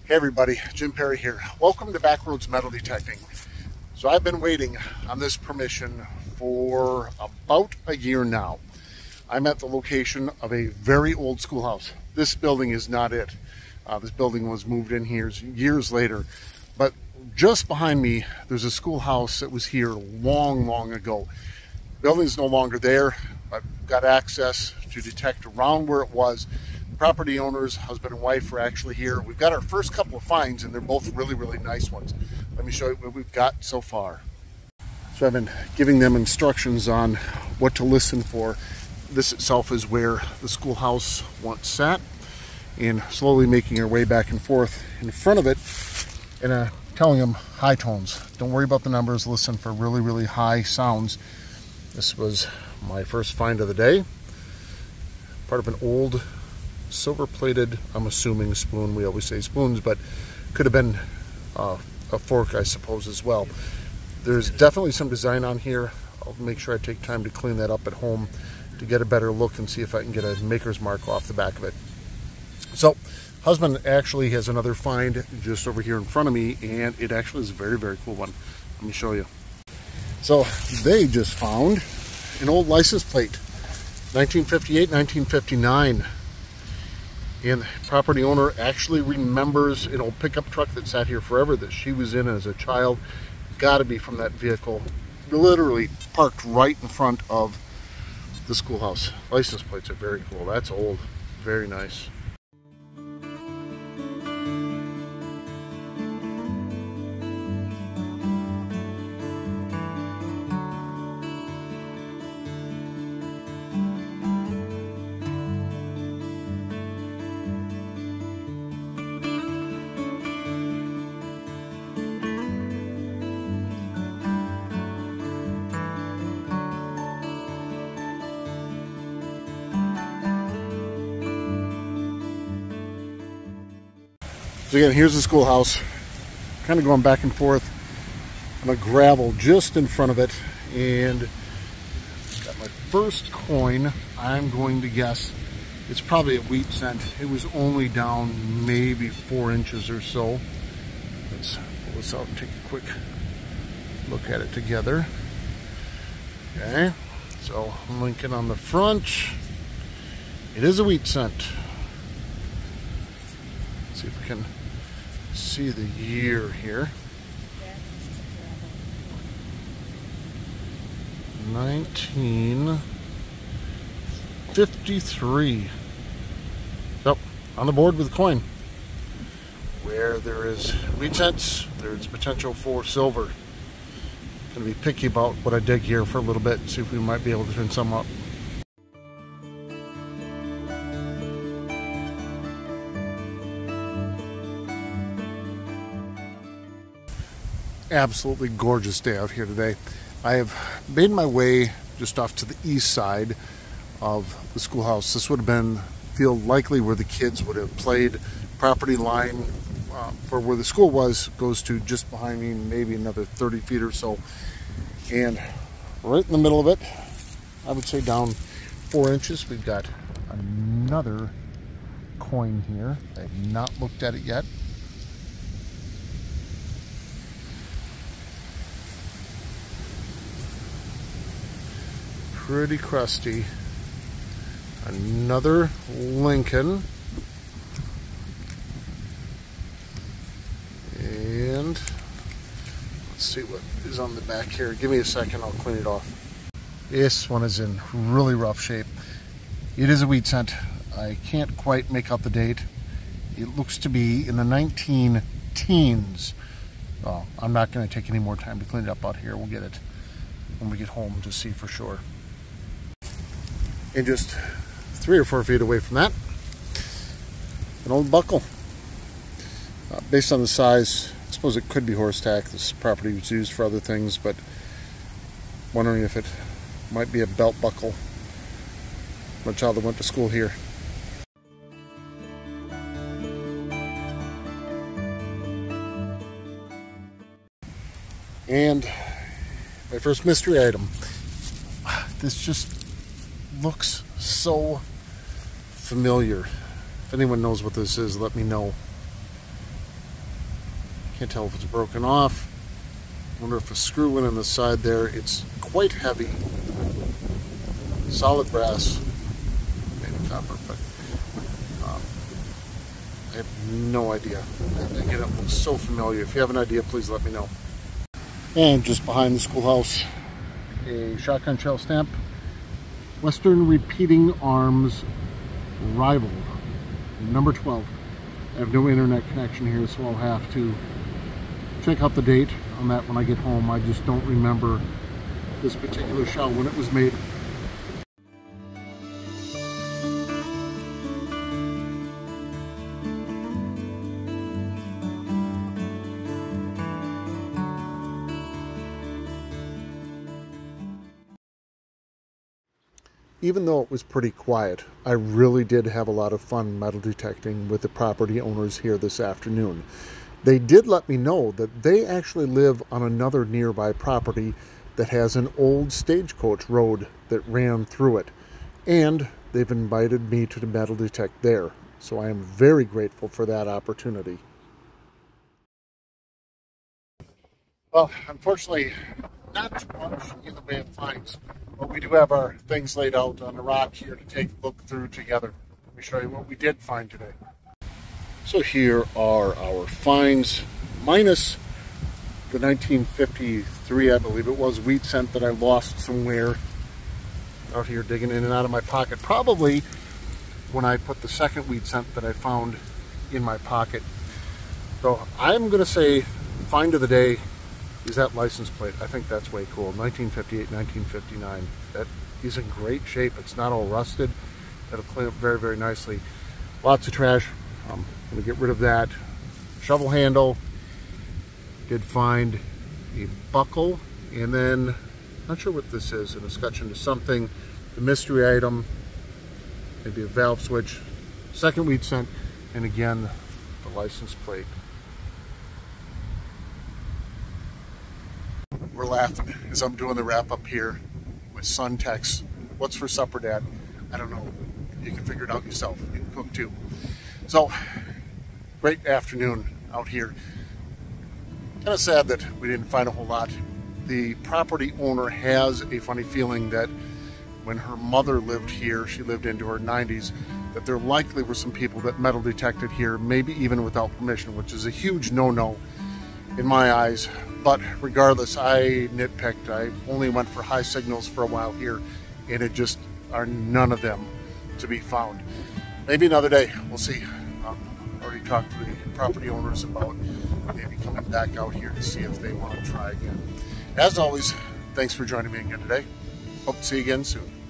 Hey everybody, Jim Perry here. Welcome to Backroads Metal Detecting. So I've been waiting on this permission for about a year now. I'm at the location of a very old schoolhouse. This building is not it. This building was moved in here years later. But just behind me, there's a schoolhouse that was here long ago. The building's no longer there. I've got access to detect around where it was. Property owners, husband and wife, are actually here. We've got our first couple of finds, and they're both really nice ones. Let me show you what we've got so far. So I've been giving them instructions on what to listen for. This itself is where the schoolhouse once sat, and slowly making our way back and forth in front of it, and telling them high tones. Don't worry about the numbers, listen for really high sounds. This was my first find of the day. Part of an old silver-plated, I'm assuming, spoon. We always say spoons, but could have been a fork, I suppose, as well. There's definitely some design on here. I'll make sure I take time to clean that up at home to get a better look and see if I can get a maker's mark off the back of it. So, husband actually has another find just over here in front of me, and it actually is a very cool one. Let me show you. So, they just found an old license plate, 1958, 1959. And the property owner actually remembers an old pickup truck that sat here forever that she was in as a child. Got to be from that vehicle. Literally parked right in front of the schoolhouse. License plates are very cool. That's old. Very nice. So again, here's the schoolhouse, kind of going back and forth on a gravel just in front of it, and got my first coin. I'm going to guess it's probably a wheat cent. It was only down maybe 4 inches or so. Let's pull this out and take a quick look at it together. Okay, so Lincoln on the front. It is a wheat cent. Let's see if we can see the year here. 1953. So, on the board with a coin. Where there is wheat cents, there's potential for silver. Gonna be picky about what I dig here for a little bit and see if we might be able to turn some up. Absolutely gorgeous day out here today. I have made my way just off to the east side of the schoolhouse. This would have been, feel likely, where the kids would have played. Property line for where the school was goes to just behind me, maybe another 30 feet or so. And right in the middle of it, I would say down 4 inches, we've got another coin here. I have not looked at it yet. Pretty crusty. Another Lincoln. And let's see what is on the back here. Give me a second, I'll clean it off. This one is in really rough shape. It is a wheat cent. I can't quite make out the date. It looks to be in the 19 teens. Oh, I'm not going to take any more time to clean it up out here. We'll get it when we get home to see for sure. And just 3 or 4 feet away from that, an old buckle. Based on the size, I suppose it could be horse tack. This property was used for other things, but wondering if it might be a belt buckle. My child that went to school here. And my first mystery item. This just looks so familiar. If anyone knows what this is, let me know. Can't tell if it's broken off. Wonder if a screw went on the side there. It's quite heavy. Solid brass. Maybe copper, but I have no idea. Again, it looks so familiar. If you have an idea, please let me know. And just behind the Schoolhouse, a shotgun shell stamp. Western Repeating Arms Rival, number 12. I have no internet connection here, so I'll have to check out the date on that when I get home. I just don't remember this particular shell when it was made. Even though it was pretty quiet, I really did have a lot of fun metal detecting with the property owners here this afternoon. They did let me know that they actually live on another nearby property that has an old stagecoach road that ran through it. And they've invited me to metal detect there. So I am very grateful for that opportunity. Well, unfortunately, not too much in the way of finds. But we do have our things laid out on the rock here to take a look through together. Let me show you what we did find today. So here are our finds, minus the 1953, I believe it was, wheat cent that I lost somewhere out here digging in and out of my pocket. Probably when I put the second wheat cent that I found in my pocket. So I'm going to say find of the day is that license plate. I think that's way cool. 1958, 1959. That is in great shape. It's not all rusted. That'll clean up very, very nicely. Lots of trash. I'm going to get rid of that. Shovel handle. Did find a buckle. And then, not sure what this is. An escutcheon to something. The mystery item. Maybe a valve switch. Second wheat cent. And again, the license plate. We're laughing as I'm doing the wrap up here with son texts. What's for supper, Dad? I don't know. You can figure it out yourself. You can cook too. So, great afternoon out here. Kind of sad that we didn't find a whole lot. The property owner has a funny feeling that when her mother lived here, she lived into her 90s, that there likely were some people that metal detected here, maybe even without permission, which is a huge no-no in my eyes. But regardless, I nitpicked. I only went for high signals for a while here, and it just are none of them to be found. Maybe another day. We'll see. Already talked to the property owners about maybe coming back out here to see if they want to try again. As always, thanks for joining me again today. Hope to see you again soon.